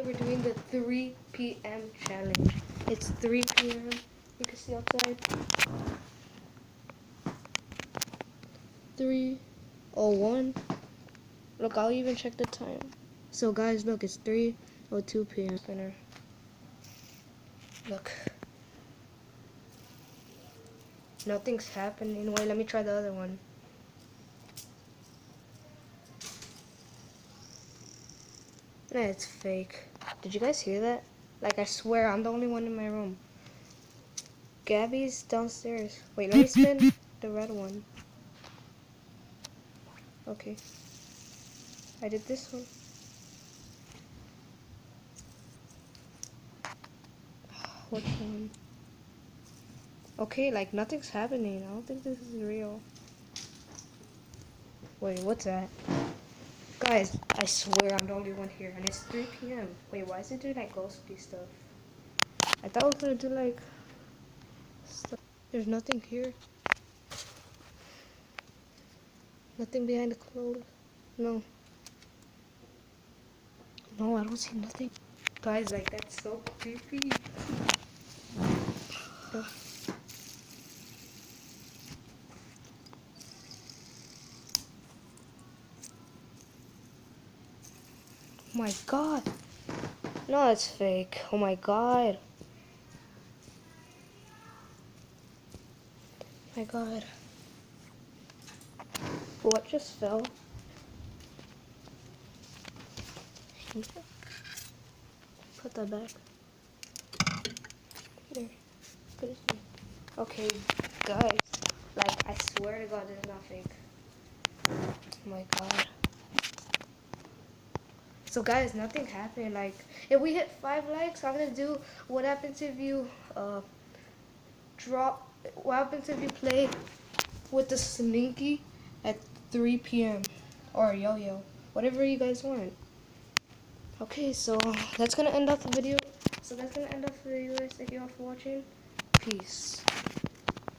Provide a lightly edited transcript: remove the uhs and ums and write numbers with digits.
we're doing the 3 p.m. challenge. It's 3 p.m. You can see outside. 3:01. Look, I'll even check the time. So guys, look, it's 3:02 p.m. Spinner. Look. Nothing's happening. Wait, let me try the other one. Nah, it's fake. Did you guys hear that? Like, I swear, I'm the only one in my room. Gabby's downstairs. Wait, let me spin the red one. Okay. I did this one. What one? Okay, like, nothing's happening. I don't think this is real. Wait, what's that? Guys, I swear I'm the only one here, and it's 3 p.m. Wait, why is it doing like ghostly stuff? I thought it was gonna do like stuff. There's nothing here. Nothing behind the clothes. No. No, I don't see nothing. Guys, like, that's so creepy. Oh my god. No, it's fake. Oh my god. My god. What just fell? Put that back. There. Put it in. Okay, guys. Like, I swear to god, there's not fake. Oh my god. So guys, nothing happened. Like, if we hit 5 likes, I'm gonna do what happens if you what happens if you play with the Slinky at 3 p.m. or yo-yo, whatever you guys want. Okay, so that's gonna end off the video. Guys. Thank you all for watching. Peace.